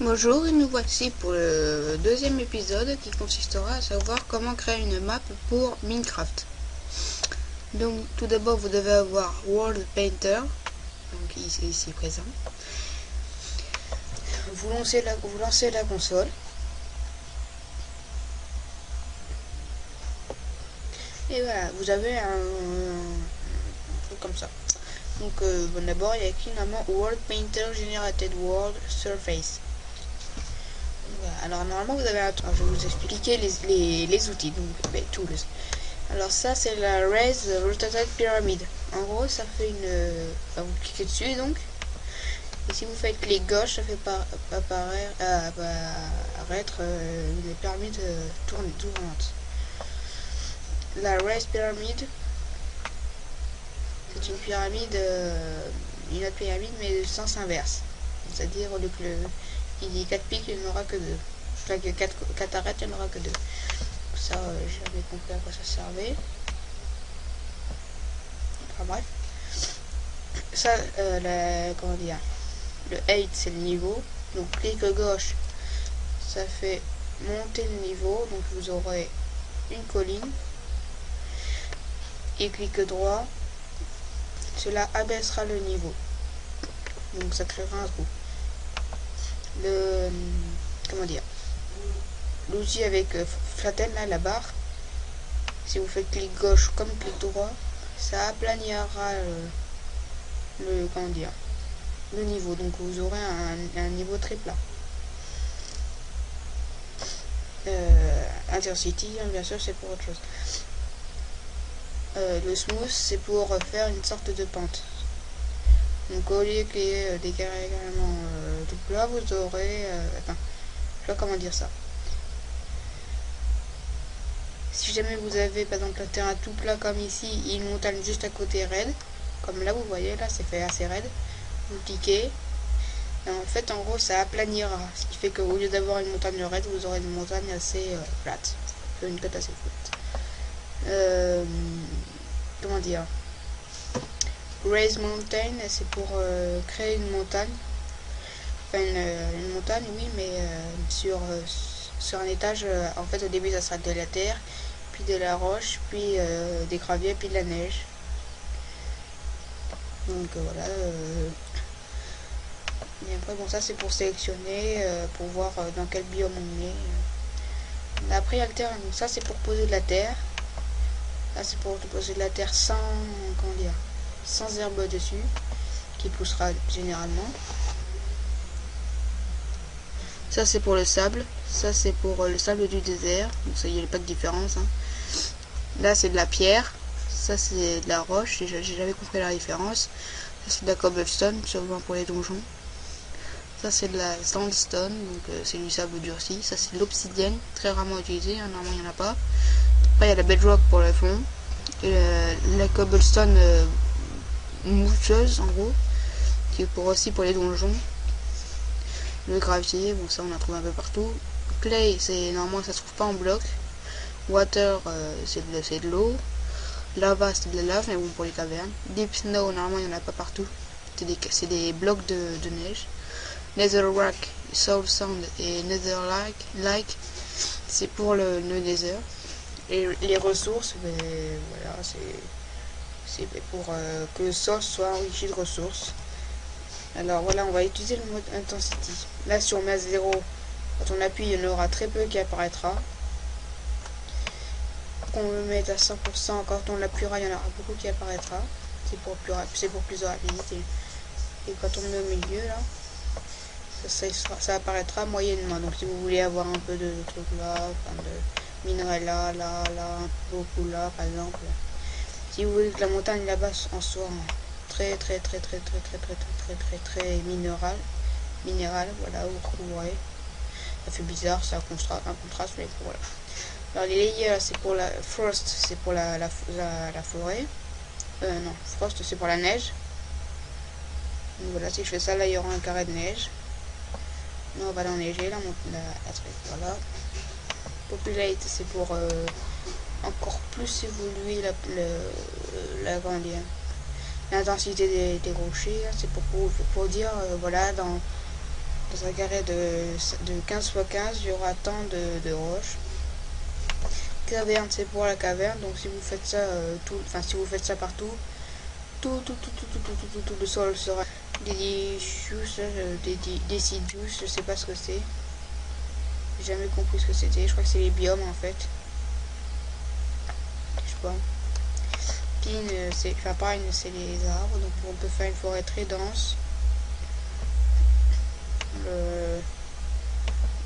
Bonjour et nous voici pour le deuxième épisode qui consistera à savoir comment créer une map pour Minecraft. Donc tout d'abord vous devez avoir World Painter, donc ici présent. Vous lancez la console. Et voilà, vous avez un truc comme ça. Donc bon, d'abord il y a écrit normalement World Painter Generated World Surface. Voilà. Alors normalement vous avez je vais vous expliquer les outils, donc les tools. Alors ça c'est la Raise Rotated Pyramid. En gros ça fait vous cliquez dessus donc. Et si vous faites clic gauche, ça fait apparaître les pyramides tournantes. La Raise Pyramid, c'est une pyramide, une autre pyramide mais de sens inverse. C'est-à-dire au lieu que il dit 4 pics, il n'y en aura que 2. Enfin que 4 arêtes, il n'y en aura que 2. Ça, j'ai jamais compris à quoi ça servait. Enfin bref. Ça, comment dire, le 8 c'est le niveau. Donc clic gauche, ça fait monter le niveau. Donc vous aurez une colline. Et clic droit, cela abaissera le niveau. Donc ça créera un trou. Comment dire, l'outil avec flatten là, la barre, si vous faites clic gauche comme clic droit, ça aplanira le niveau, donc vous aurez un niveau très plat. Intercity, bien sûr, c'est pour autre chose. Le smooth, c'est pour faire une sorte de pente. Donc au lieu qu'il y ait des carrés carrément tout plat, vous aurez je sais pas comment dire ça. Si jamais vous avez par exemple un terrain tout plat comme ici, une montagne juste à côté raide, comme là vous voyez, là c'est fait assez raide, vous cliquez, et en fait en gros ça aplanira, ce qui fait qu'au lieu d'avoir une montagne raide, vous aurez une montagne assez plate, une côte assez plate. Comment dire, Raise Mountain, c'est pour créer une montagne, enfin une montagne oui, mais sur un étage, en fait au début ça sera de la terre, puis de la roche, puis des graviers, puis de la neige. Donc voilà. Et après bon, ça c'est pour sélectionner, pour voir dans quel biome on est. Après il y a le terrain, donc ça c'est pour poser de la terre. Là c'est pour poser de la terre sans, comment dire, sans herbe dessus, qui poussera généralement. Ça c'est pour le sable, ça c'est pour le sable du désert, donc ça, il n'y a pas de différence. Hein. Là c'est de la pierre, ça c'est de la roche, j'ai jamais compris la différence. Ça c'est de la cobblestone, sûrement pour les donjons. Ça c'est de la sandstone, donc c'est du sable durci. Ça c'est de l'obsidienne, très rarement utilisé, hein, normalement il n'y en a pas. Après il y a la bedrock pour le fond, et la cobblestone moucheuse en gros, qui est aussi pour les donjons. Le gravier, bon ça on en trouve un peu partout. Clay, c'est normalement ça se trouve pas en bloc. Water, c'est de l'eau. Lava, c'est de la lave, mais bon pour les cavernes. Deep Snow, normalement il n'y en a pas partout. C'est des blocs de neige. Netherrack, Soul Sand et Netherlike, c'est pour le Nether. Et les ressources, ben, voilà, c'est pour que le sol soit enrichi de ressources. Alors voilà, on va utiliser le mode Intensity. Là, si on met à 0, quand on appuie, il y en aura très peu qui apparaîtra. Quand on le met à 100%, quand on l'appuiera, il y en aura beaucoup qui apparaîtra. C'est pour plus de rapidité. Et quand on le met au milieu, là, ça apparaîtra moyennement. Donc si vous voulez avoir un peu de trucs là, enfin de minerais là, beaucoup là, par exemple. Si vous voulez que la montagne là-bas en soit très minéral, voilà, vous trouverez. Ça fait bizarre, c'est un contraste, mais voilà. Alors les layers, c'est pour la frost, c'est pour la forêt. Non, frost c'est pour la neige. Donc voilà, si je fais ça, là il y aura un carré de neige. Nous on va l'enneiger, la truc, voilà. Populate, c'est pour encore plus évoluer l'intensité des rochers. C'est pour dire, voilà, dans un carré de 15 x 15, il y aura tant de roches. Caverne, c'est pour la caverne, donc si vous faites ça si vous faites ça partout, tout le sol sera deciduous, je sais pas ce que c'est. J'ai jamais compris ce que c'était, je crois que c'est les biomes en fait. Je sais pas. Pine, pine, c'est les arbres, donc on peut faire une forêt très dense.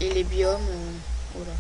Et les biomes, voilà.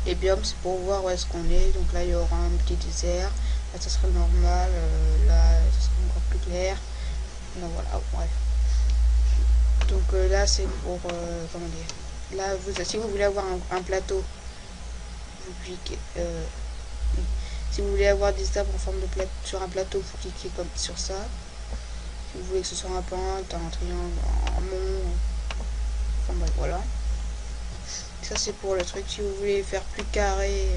Les biomes, c'est pour voir où est-ce qu'on est. Donc là, il y aura un petit désert. Là, ça sera normal. Là, ça sera encore plus clair. Donc voilà, bref. Donc là, c'est pour... comment dire. Là, si vous voulez avoir un plateau, vous cliquez... si vous voulez avoir des arbres en forme de plateau sur un plateau, vous cliquez comme sur ça. Si vous voulez que ce soit un pente, un triangle, un mont... Enfin bref, voilà. Ça c'est pour le truc. Si vous voulez faire plus carré,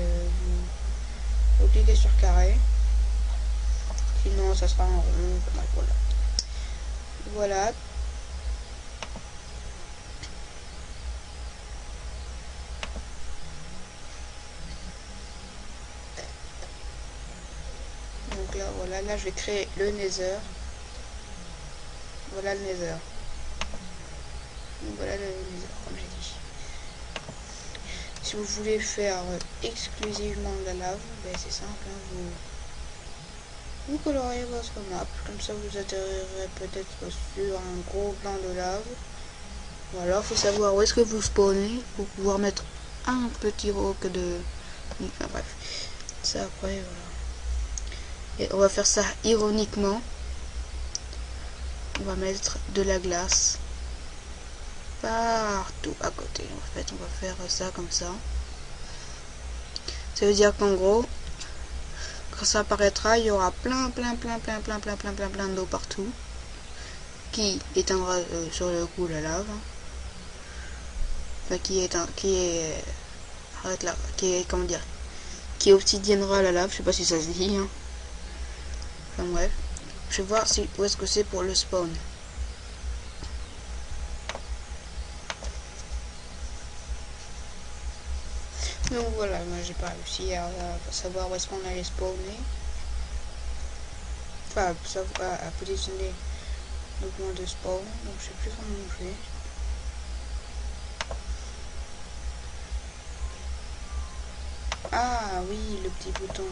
vous cliquez sur carré. Sinon ça sera un rond. Voilà. Voilà. Donc là voilà, là je vais créer le nether. Voilà le nether. Donc voilà le nether comme j'ai dit. Si vous voulez faire exclusivement de la lave, ben c'est simple, hein, vous coloriez votre map, comme ça vous atterrirez peut-être sur un gros plan de lave. Ou alors il faut savoir où est-ce que vous spawnez pour pouvoir mettre un petit roc de... Enfin bref, ça après voilà. Et on va faire ça ironiquement. On va mettre de la glace partout à côté. En fait on va faire ça comme ça. Ça veut dire qu'en gros, quand ça apparaîtra, il y aura plein d'eau partout qui éteindra sur le coup la lave. Enfin, qui obsidiennera la lave, je sais pas si ça se dit. Hein. Enfin bref, je vais voir où est-ce que c'est pour le spawn. Donc voilà, moi j'ai pas réussi à savoir où est-ce qu'on allait spawner. Enfin, à positionner le point de spawn, donc je sais plus comment on fait. Ah oui, le petit bouton.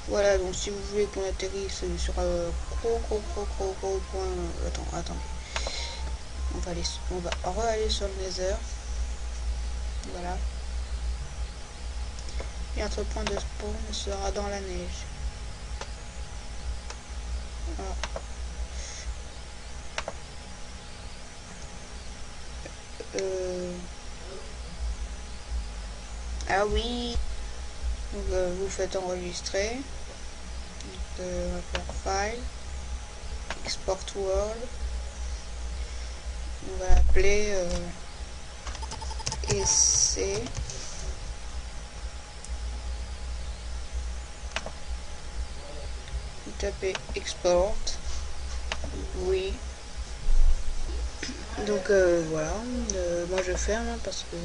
Voilà, donc si vous voulez qu'on atterrisse sur un gros point... Attends. On va re-aller sur le nether. Voilà. Et notre point de spawn sera dans la neige. Voilà. Ah oui. Donc vous faites enregistrer. Donc, on va faire file. Export world. On va appeler essai. Vous tapez export. Oui. Donc voilà. Moi je ferme hein, parce que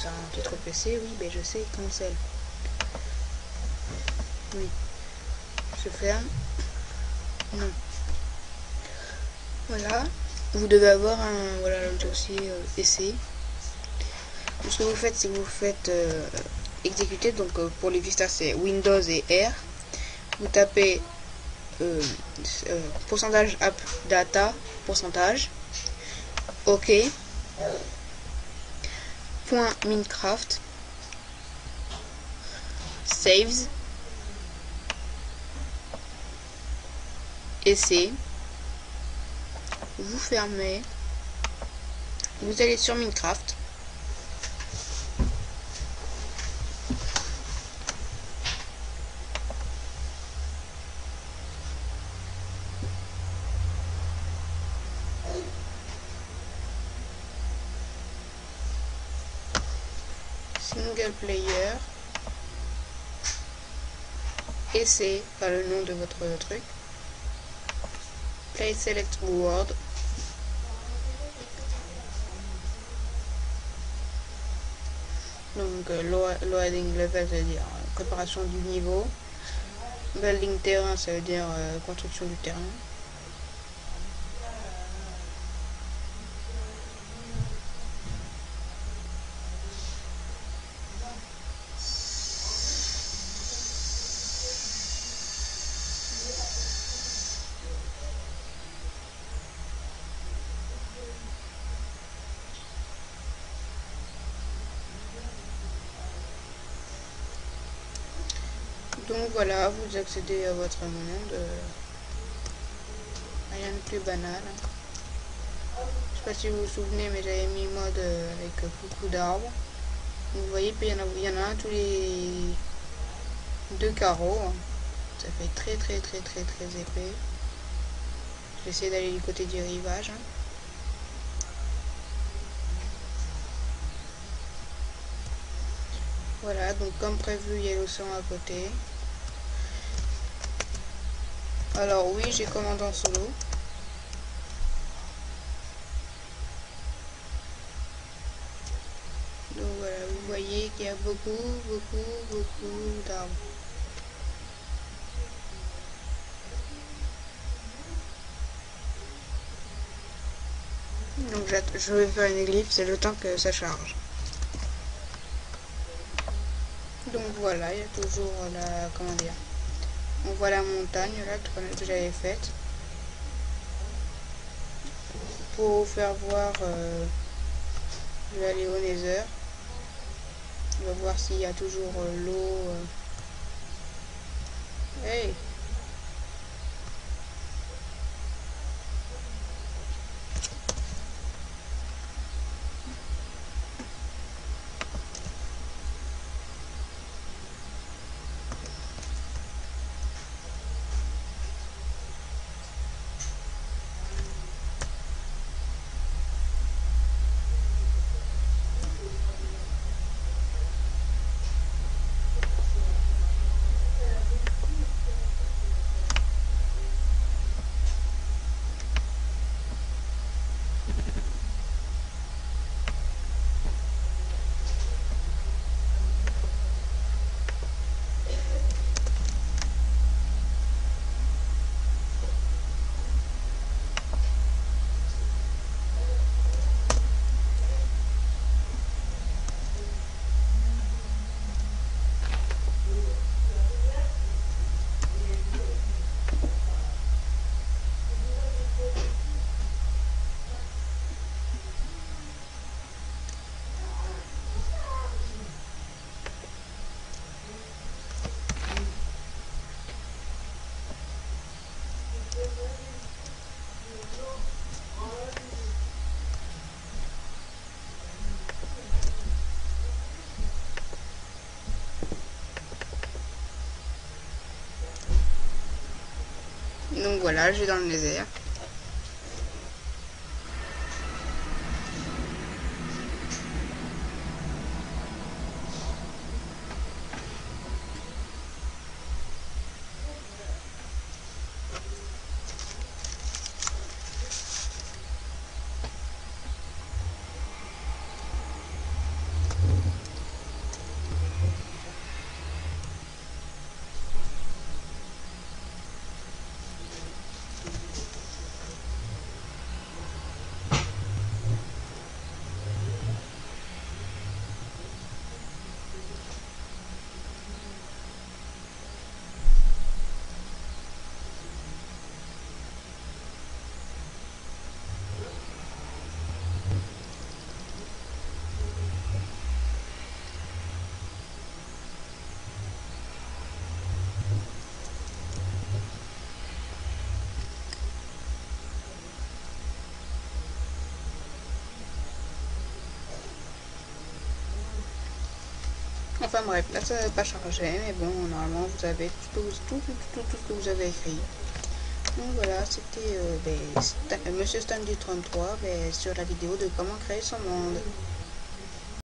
c'est un titre PC. Oui, mais je sais cancel. Oui. Je ferme. Non. Voilà. Vous devez avoir le dossier essai. Donc, ce que vous faites, c'est que vous faites exécuter. Donc pour les vistas, c'est Windows et R. Vous tapez pourcentage app data, pourcentage. OK. Point Minecraft. Saves. Essai. Vous fermez. Vous allez sur Minecraft. Single player. essai, pas le nom de votre truc. Play select word. Donc loading level, ça veut dire préparation du niveau. Building terrain, ça veut dire construction du terrain. Donc voilà, vous accédez à votre monde. Rien de plus banal. Je sais pas si vous vous souvenez, mais j'avais mis mode avec beaucoup d'arbres. Vous voyez, il y en a un tous les 2 carreaux. Ça fait très épais. Je vais essayer d'aller du côté du rivage. Voilà, donc comme prévu, il y a l'océan à côté. Alors oui, j'ai commandé en solo. Donc voilà, vous voyez qu'il y a beaucoup d'arbres. Donc je vais faire une ellipse, c'est le temps que ça charge. Donc voilà, il y a toujours la, comment dire, on voit la montagne là que j'avais faite. Pour vous faire voir, je vais aller au Nether. On va voir s'il y a toujours l'eau. Hey! Donc voilà, je vais dans le Nether. Enfin bref, là ça n'a pas chargé, mais bon, normalement vous avez tout ce que vous avez écrit. Donc voilà, c'était Monsieur Stanley 33 sur la vidéo de comment créer son monde.